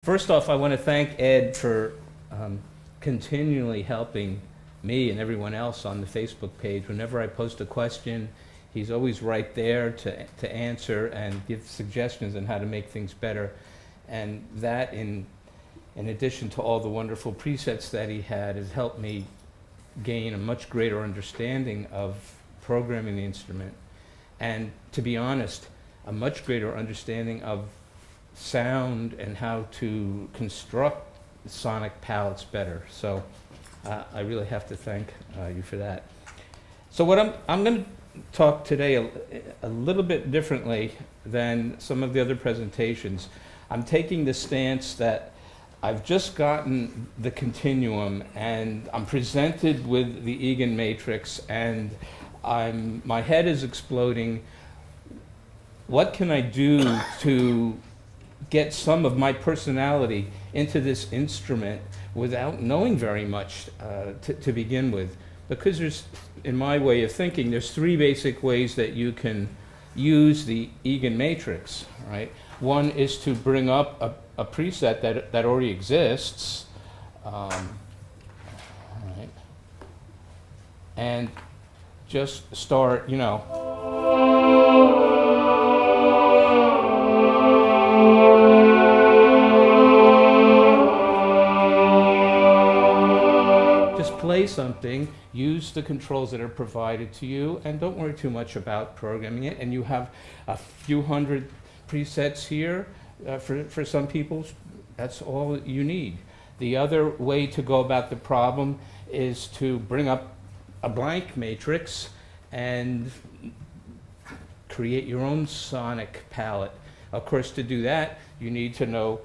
First off, I want to thank Ed for continually helping me and everyone else on the Facebook page. Whenever I post a question, he's always right there to answer and give suggestions on how to make things better. And that, in addition to all the wonderful presets that he had, has helped me gain a much greater understanding of programming the instrument. And to be honest, a much greater understanding of sound and how to construct sonic palettes better. So I really have to thank you for that. So what I'm going to talk today a little bit differently than some of the other presentations. I'm taking the stance that I've just gotten the continuum and I'm presented with the Egan Matrix and my head is exploding. What can I do to get some of my personality into this instrument without knowing very much to begin with? Because there's, in my way of thinking, there's three basic ways that you can use the Egan Matrix, right? One is to bring up a preset that already exists, right? And just start, you know, play something, use the controls that are provided to you, and don't worry too much about programming it. And you have a few hundred presets here. For some people, that's all you need. The other way to go about the problem is to bring up a blank matrix and create your own sonic palette. Of course, to do that, you need to know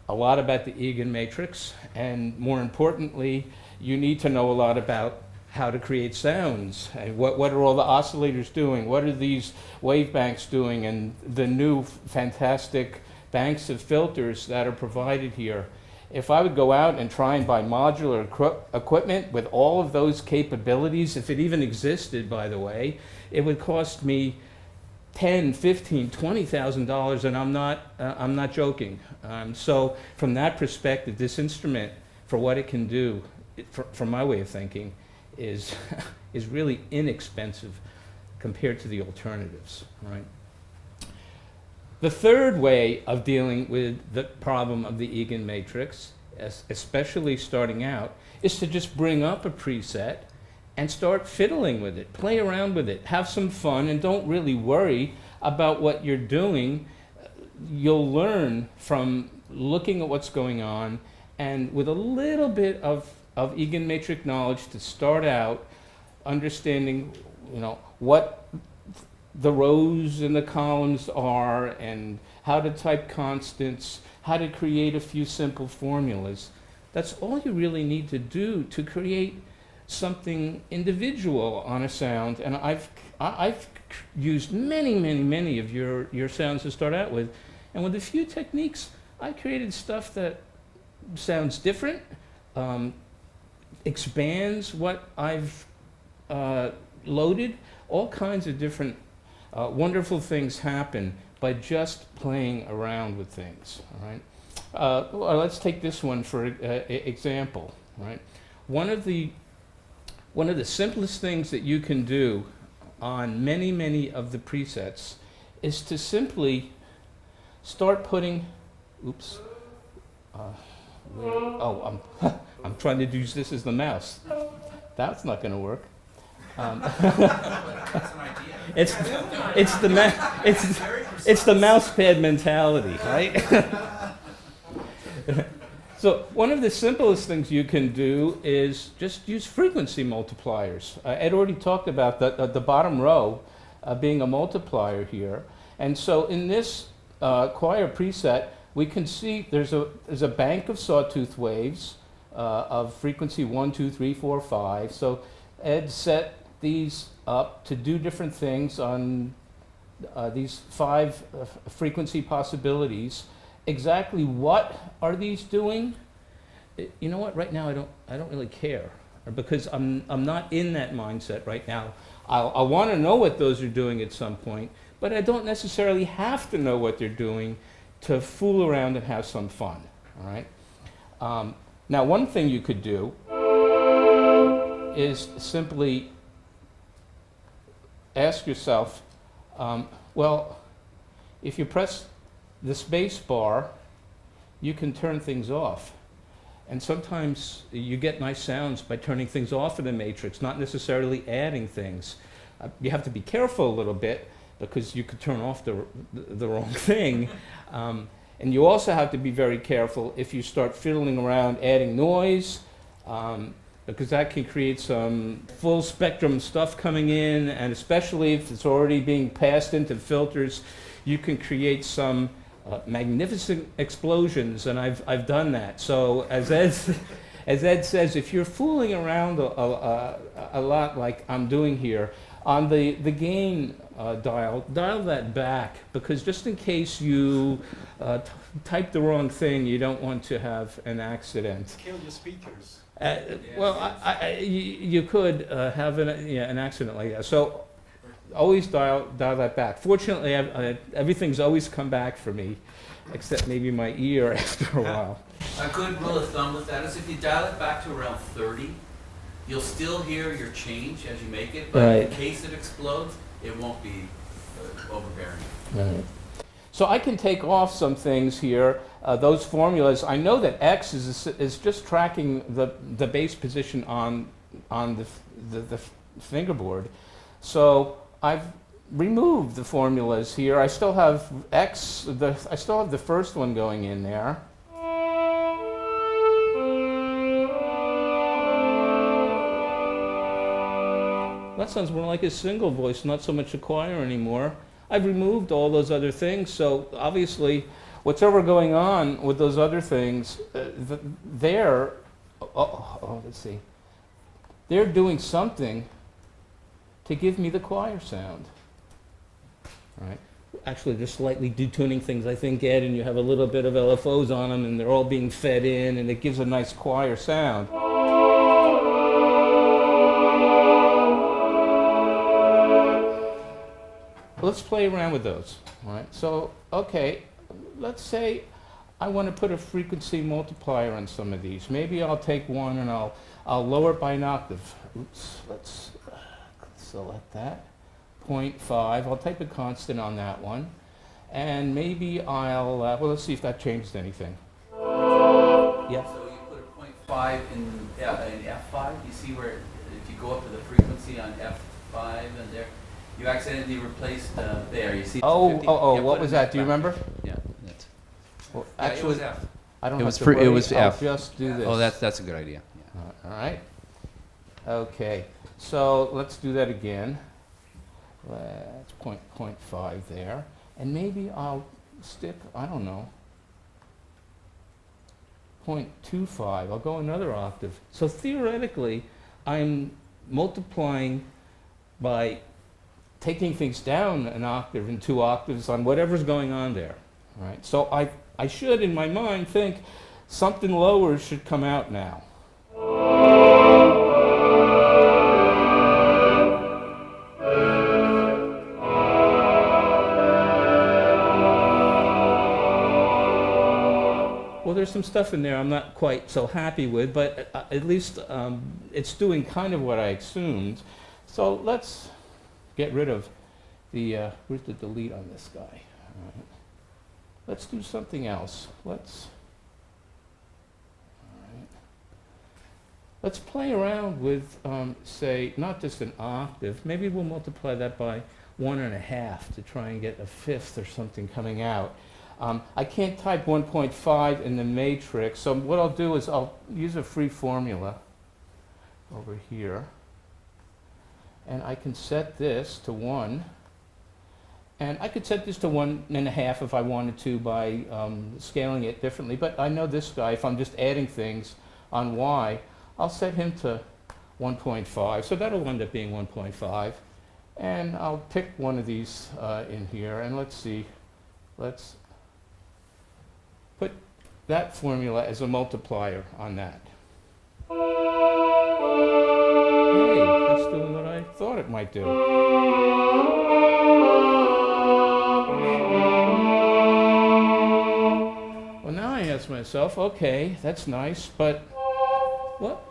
a lot about the Egan Matrix, and more importantly, you need to know a lot about how to create sounds. And what are all the oscillators doing? What are these wave banks doing? And the new fantastic banks of filters that are provided here. If I would go out and try and buy modular equipment with all of those capabilities, if it even existed, by the way, it would cost me $10,000, $15,000, $20,000, and I'm not joking. So from that perspective, this instrument, for what it can do, from my way of thinking, is really inexpensive compared to the alternatives, right? The third way of dealing with the problem of the Egan Matrix, especially starting out, is to just bring up a preset and start fiddling with it, play around with it, have some fun, and don't really worry about what you're doing. You'll learn from looking at what's going on, and with a little bit of Egan Matrix knowledge to start out, understanding, you know, what the rows and the columns are, and how to type constants, how to create a few simple formulas. That's all you really need to do to create something individual on a sound. And I've used many of your sounds to start out with, and with a few techniques, I created stuff that sounds different, expands what I've loaded. All kinds of different wonderful things happen by just playing around with things, all right? Well, let's take this one for example, right? One of the simplest things that you can do on many of the presets is to simply start putting, oops, I'm trying to use this as the mouse. That's not going to work. It's the mouse pad mentality, right? So one of the simplest things you can do is just use frequency multipliers. Ed already talked about the bottom row being a multiplier here, and so in this choir preset, we can see there's a bank of sawtooth waves of frequency 1, 2, 3, 4, 5. So Ed set these up to do different things on these 5 frequency possibilities. Exactly what are these doing? You know what? Right now, I don't really care, because I'm not in that mindset right now. I want to know what those are doing at some point, but I don't necessarily have to know what they're doing to fool around and have some fun. all right? Now, one thing you could do is simply ask yourself, well, if you press the space bar, you can turn things off. And sometimes you get nice sounds by turning things off in the matrix, not necessarily adding things. You have to be careful a little bit because you could turn off the wrong thing. And you also have to be very careful if you start fiddling around adding noise, because that can create some full spectrum stuff coming in, and especially if it's already being passed into filters, you can create some magnificent explosions, and I've done that. So as Ed says, if you're fooling around a lot like I'm doing here, on the gain dial that back, because just in case you type the wrong thing, you don't want to have an accident. Kill your speakers. Well, you could have an accident like that. So always dial that back. Fortunately, everything's always come back for me, except maybe my ear after a while. A good rule of thumb with that is if you dial it back to around 30, you'll still hear your change as you make it, but Right. in case it explodes, it won't be overbearing. Right. So I can take off some things here, those formulas. I know that X is just tracking the base position on the fingerboard. So I've removed the formulas here. I still have X, I still have the first one going in there. That sounds more like a single voice, not so much a choir anymore. I've removed all those other things, so obviously whatever going on with those other things, they're doing something to give me the choir sound. All right. Actually, they're slightly detuning things, I think, Ed, and you have a little bit of LFOs on them, and they're all being fed in, and it gives a nice choir sound. Let's play around with those. All right. So, okay, let's say I want to put a frequency multiplier on some of these. Maybe I'll take one and I'll lower it by an octave. Oops. Let's select that. 0.5. I'll type a constant on that one, and maybe I'll. Well, let's see if that changed anything. Yeah. So you put a 0.5 in F5. You see where if you go up to the frequency on F5 and there. You accidentally replaced there. You see? What was that? Do you remember? Yeah. That's, Well, yeah, actually, it was F. I don't It have was to free- it worry. was I'll F. just do this. Oh, that's a good idea. Yeah. All right. Okay. So let's do that again. That's 0.5 there, and maybe I'll stick. I don't know. 0.25. I'll go another octave. So theoretically, I'm multiplying by taking things down an octave and 2 octaves on whatever's going on there. All right. So I should, in my mind, think something lower should come out now. Well, there's some stuff in there I'm not quite so happy with, but at least it's doing kind of what I assumed. So let's get rid of the, where's the delete on this guy? All right. Let's do something else. Let's play around with, say, not just an octave. Maybe we'll multiply that by 1.5 to try and get a fifth or something coming out. I can't type 1.5 in the matrix, so what I'll do is I'll use a free formula over here. And I can set this to 1. And I could set this to 1.5 if I wanted to by scaling it differently. But I know this guy, if I'm just adding things on Y, I'll set him to 1.5. So that'll end up being 1.5. And I'll pick one of these in here. And let's see. Let's put that formula as a multiplier on that. Hey, that's doing what I thought it might do. Well, now I have ask myself, okay, that's nice, but what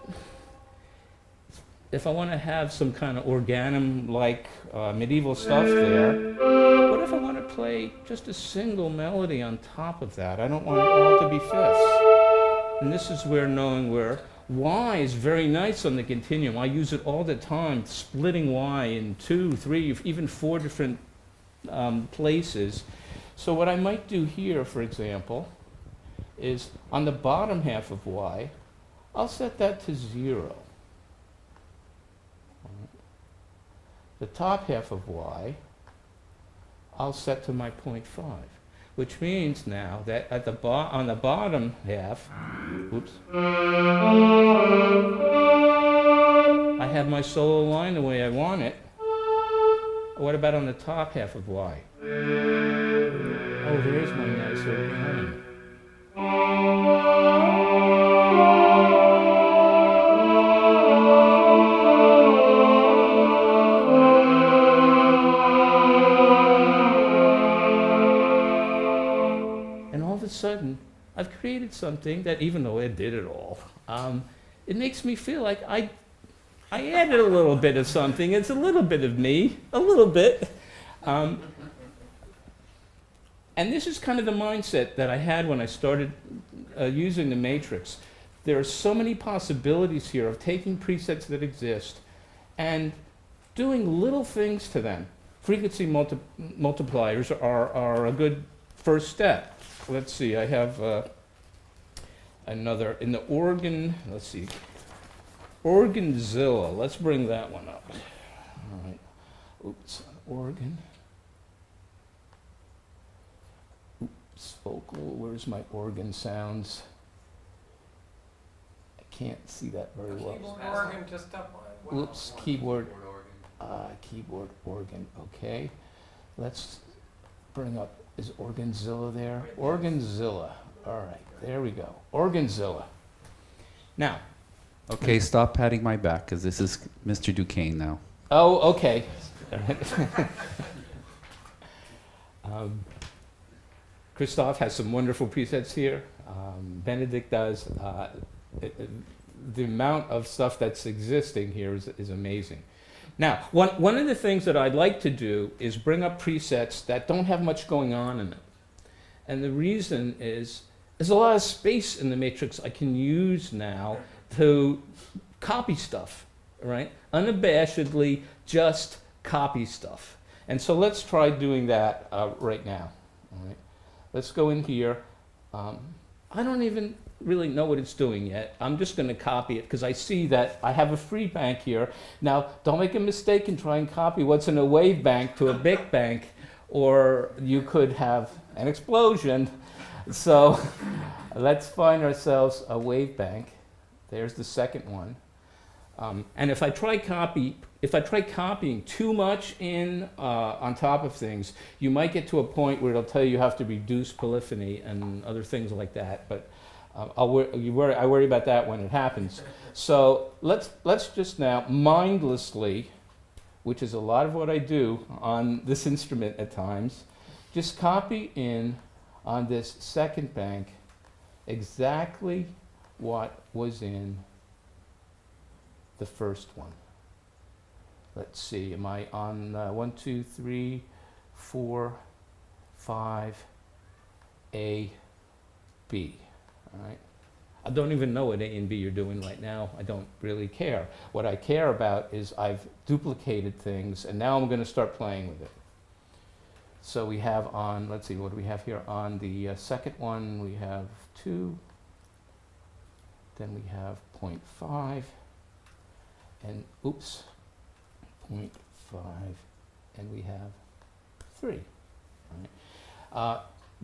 if I want to have some kind of organum-like medieval stuff there? What if I want to play just a single melody on top of that? I don't want it all to be fifths. And this is where knowing where Y is very nice on the continuum. I use it all the time, splitting Y in 2, 3, even 4 different places. So what I might do here, for example, is on the bottom half of Y, I'll set that to 0. The top half of Y, I'll set to my 0.5, which means now that at the on the bottom half, oops, I have my solo line the way I want it. What about on the top half of Y? Oh, there's my nice organum. Sudden, I've created something that, even though it did it all, it makes me feel like I added a little bit of something. It's a little bit of me, a little bit. And this is kind of the mindset that I had when I started using the matrix. There are so many possibilities here of taking presets that exist and doing little things to them. Frequency multipliers are a good first step. Let's see, I have another, in the organ, let's see, OrganZilla, let's bring that one up. All right, oops, organ. Oops, vocal, where's my organ sounds? I can't see that very well. Keyboard organ just up. Oops, keyboard organ, okay. Let's bring up, is OrganZilla there? OrganZilla. All right, there we go. OrganZilla. Now. Okay, stop patting my back, because this is Mr. Duquesne now. Oh, okay. Christophe has some wonderful presets here. Benedict does. The amount of stuff that's existing here is amazing. Now, one of the things that I'd like to do is bring up presets that don't have much going on in them. And the reason is, there's a lot of space in the matrix I can use now to copy stuff, right? Unabashedly just copy stuff. And so let's try doing that right now. All right? Let's go in here. I don't even really know what it's doing yet. I'm just going to copy it because I see that I have a free bank here. Now, don't make a mistake and try and copy what's in a wave bank to a big bank, or you could have an explosion. So let's find ourselves a wave bank. There's the second one. And if I try copying too much in on top of things, you might get to a point where it'll tell you have to reduce polyphony and other things like that. But I worry about that when it happens. So let's just now mindlessly, which is a lot of what I do on this instrument at times, just copy in on this second bank exactly what was in the first one. Let's see, am I on 1, 2, 3, 4, 5, A, B? All right. I don't even know what A and B are doing right now. I don't really care. What I care about is I've duplicated things, and now I'm going to start playing with it. So we have on, let's see, what do we have here? On the second one, we have 2. Then we have 0.5. And, oops, 0.5. And we have 3. All right.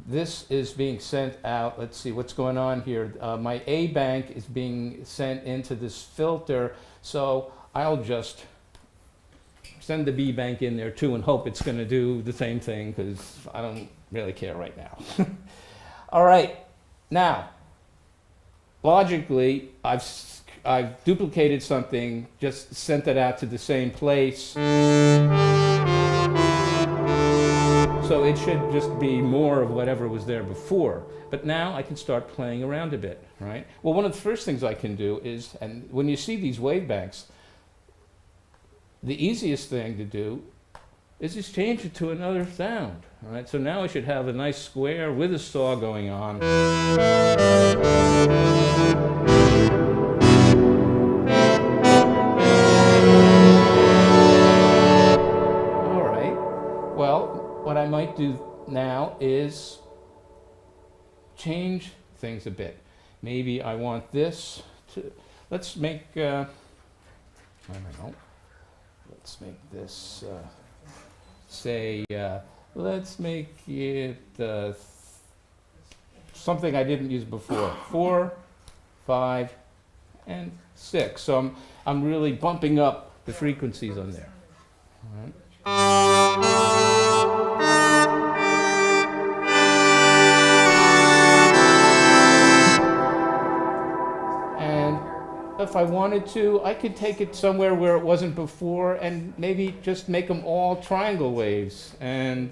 This is being sent out. Let's see what's going on here. My A bank is being sent into this filter, so I'll just send the B bank in there too and hope it's going to do the same thing, because I don't really care right now. All right, now logically I've duplicated something, just sent it out to the same place. So it should just be more of whatever was there before. But now I can start playing around a bit, right? Well, one of the first things I can do is, and when you see these wave banks, the easiest thing to do is just change it to another sound, all right? So now I should have a nice square with a saw going on. All right, well, what I might do now is change things a bit. Maybe I want this to, let's make, I don't know, let's make this, say, let's make it something I didn't use before. 4, 5, and 6. So I'm really bumping up the frequencies on there. All right. And if I wanted to, I could take it somewhere where it wasn't before and maybe just make them all triangle waves. And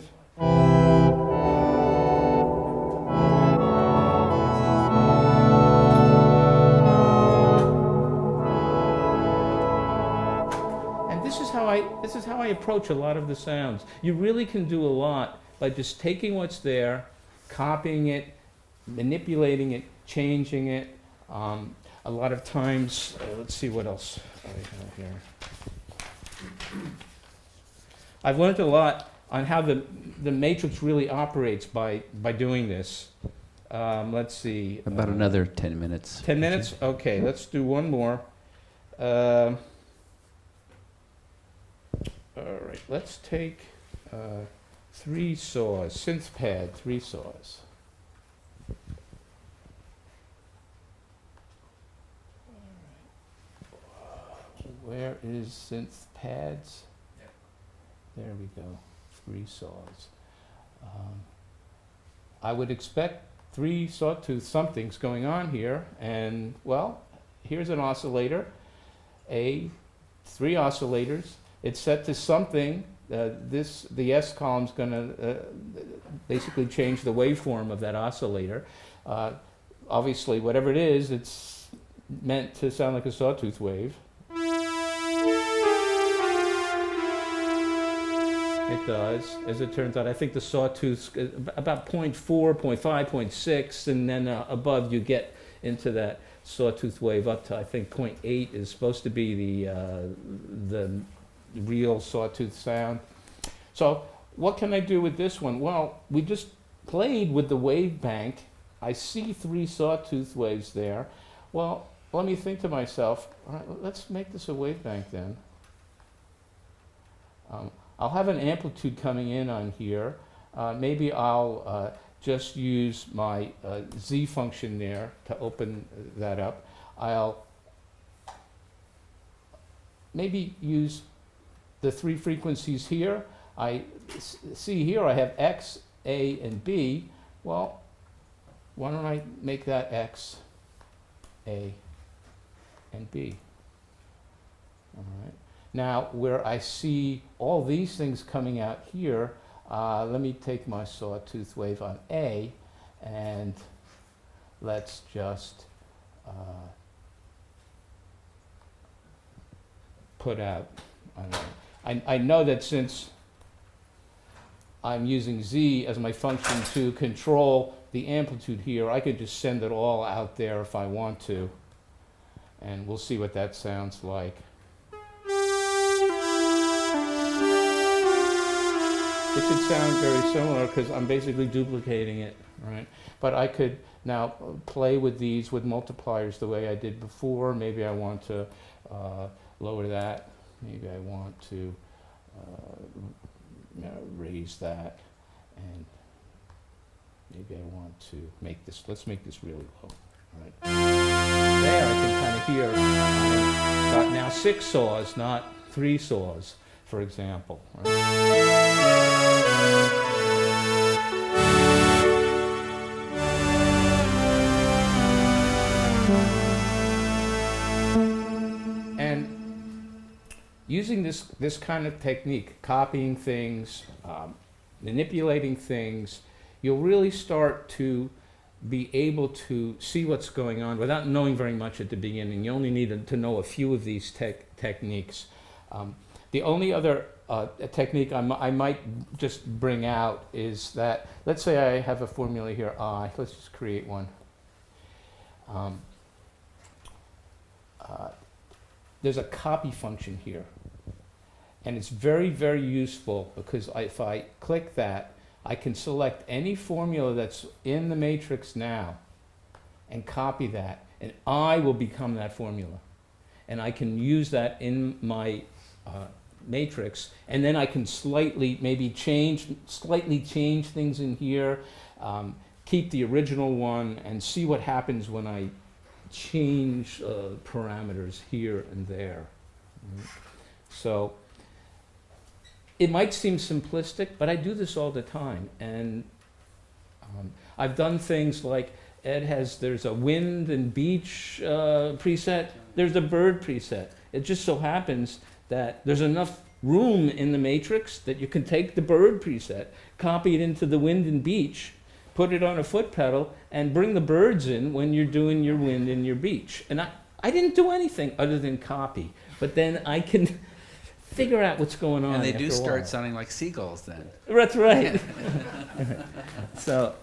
this is how I approach a lot of the sounds. You really can do a lot by just taking what's there, copying it, manipulating it, changing it. A lot of times, let's see what else I have here. I've learned a lot on how the matrix really operates by doing this. Let's see. About another 10 minutes. 10 minutes? Okay, let's do one more. All right, let's take 3 saws, synth pad, 3 saws. Where is synth pads? There we go, 3 saws. I would expect 3 sawtooth something's going on here, and well, here's an oscillator, 3 oscillators. It's set to something. The S column's going to basically change the waveform of that oscillator. Obviously, whatever it is, it's meant to sound like a sawtooth wave. It does, as it turns out. I think the sawtooth's about 0.4, 0.5, 0.6, and then above you get into that sawtooth wave up to, I think, 0.8 is supposed to be the real sawtooth sound. So what can I do with this one? Well, we just played with the wave bank. I see 3 sawtooth waves there. Well, let me think to myself, all right, let's make this a wave bank then. I'll have an amplitude coming in on here. Maybe I'll just use my Z function there to open that up. I'll maybe use the 3 frequencies here. I see here I have X, A, and B. Well, why don't I make that X, A, and B? All right. Now, where I see all these things coming out here, let me take my sawtooth wave on A, and let's just put out, I don't know. I know that since I'm using Z as my function to control the amplitude here, I could just send it all out there if I want to. And we'll see what that sounds like. It should sound very similar because I'm basically duplicating it, right? But I could now play with these with multipliers the way I did before. Maybe I want to lower that. Maybe I want to raise that, and maybe I want to make this, let's make this really low. All right. There I can kind of hear, I've got now 6 saws, not 3 saws, for example. Right? Using this kind of technique, copying things, manipulating things, you'll really start to be able to see what's going on without knowing very much at the beginning. You only need to know a few of these techniques. The only other technique I might just bring out is that, let's say I have a formula here, I. Let's just create one. There's a copy function here. And it's very, very useful because if I click that, I can select any formula that's in the matrix now and copy that, and I will become that formula. And I can use that in my matrix, and then I can slightly change things in here, keep the original one, and see what happens when I change parameters here and there. So it might seem simplistic, but I do this all the time. And I've done things like there's a wind and beach preset, there's a bird preset. It just so happens that there's enough room in the matrix that you can take the bird preset, copy it into the wind and beach, put it on a foot pedal, and bring the birds in when you're doing your wind and your beach. And I didn't do anything other than copy, but then I can figure out what's going on. And they do after a start while. sounding like seagulls then. That's right. So,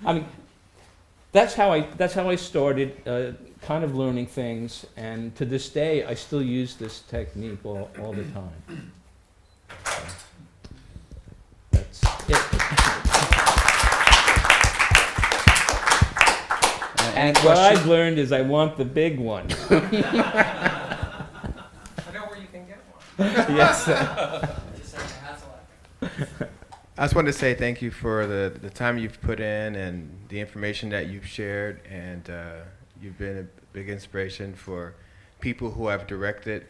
I mean, that's how I started kind of learning things, and to this day I still use this technique all the time. So, that's it. And what I've learned is I want the big one. I know where you can get one. Yes. Just like a hassle. I just wanted to say thank you for the time you've put in and the information that you've shared, and you've been a big inspiration for people who I've directed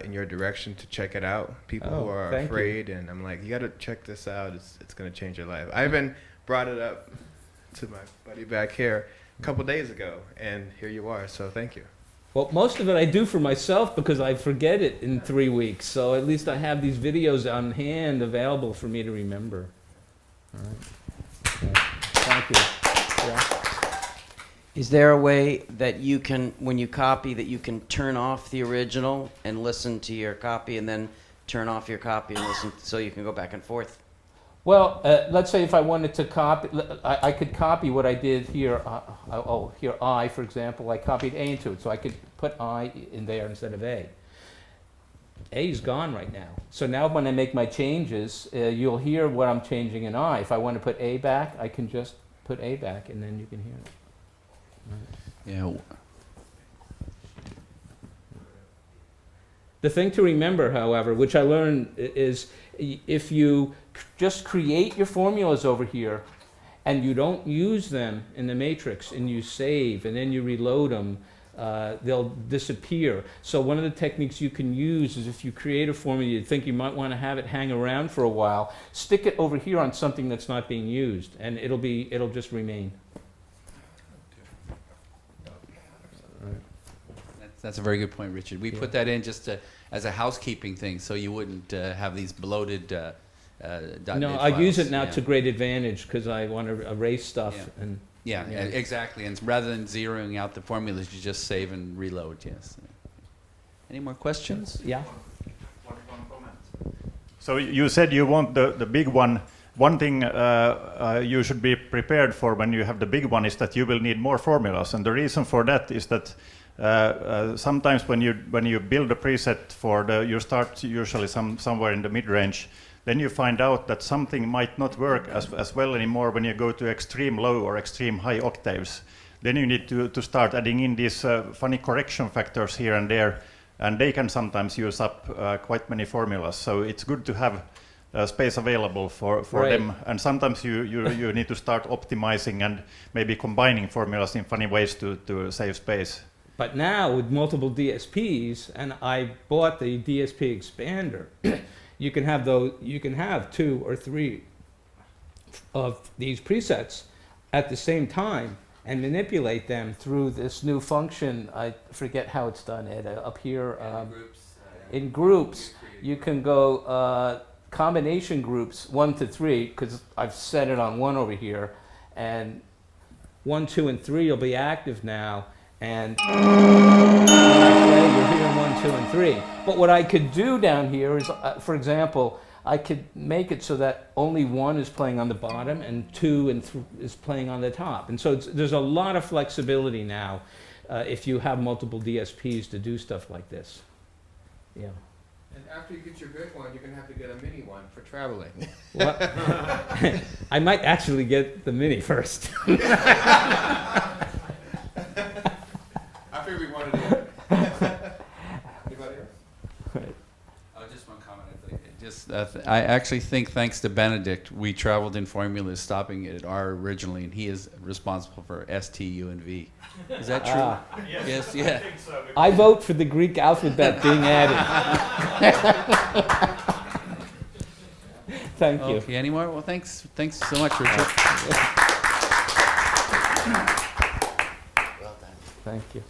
in your direction to check it out. People who are thank you. afraid, and I'm like, you got to check this out. It's going to change your life. I even brought it up to my buddy back here a couple days ago, and here you are. So thank you. Well, most of it I do for myself because I forget it in 3 weeks. So at least I have these videos on hand available for me to remember. All right. So, thank you. Yeah. Is there a way that you can, when you copy, that you can turn off the original and listen to your copy, and then turn off your copy and listen, so you can go back and forth? Well, let's say if I wanted to copy, I could copy what I did here. Here I, for example, I copied A into it, so I could put I in there instead of A. A is gone right now. So now when I make my changes, you'll hear what I'm changing in I. If I want to put A back, I can just put A back, and then you can hear it. Yeah. The thing to remember, however, which I learned, is if you just create your formulas over here and you don't use them in the matrix and you save and then you reload them, they'll disappear. So one of the techniques you can use is if you create a formula you think you might want to have it hang around for a while, stick it over here on something that's not being used, and it'll just remain. That's a very good point, Richard. We put that in just as a housekeeping thing, so you wouldn't have these bloated .NET No, I use files. it now Yeah. to great advantage because I want to erase stuff. Yeah. And Yeah, Yeah. exactly. And rather than zeroing out the formulas, you just save and reload. Yes. Any more questions? yeah. One comment. So you said you want the big one. One thing you should be prepared for when you have the big one is that you will need more formulas, and the reason for that is that sometimes when you build a preset you start usually somewhere in the mid-range, then you find out that something might not work as well anymore when you go to extreme low or extreme high octaves. Then you need to start adding in these funny correction factors here and there, and they can sometimes use up quite many formulas. So it's good to have space available for Right. them, and sometimes you need to start optimizing and maybe combining formulas in funny ways to save space. But now with multiple DSPs, and I bought the DSP expander, you can have 2 or 3 of these presets at the same time and manipulate them through this new function. I forget how it's done, Ed, up here. Groups. In groups, you can go combination groups 1 to 3, because I've set it on 1 over here, and 1, 2, and 3 will be active now, and you're hearing 1, 2, and 3. But what I could do down here is, for example, I could make it so that only 1 is playing on the bottom and 2 and is playing on the top. And so there's a lot of flexibility now if you have multiple DSPs to do stuff like this. Yeah. And after you get your big one, you're gonna have to get a mini one for traveling. Well, I might actually get the mini first. I figured we wanted to. Anybody else? Oh, just one comment. I actually think, thanks to Benedict, we traveled in formulas, stopping it at R originally, and he is responsible for S, T, U, and V. Is that true? Yes, yeah. I vote for the Greek alphabet being added. Thank you. Okay, any more? Well, thanks so much, Richard. Thank you.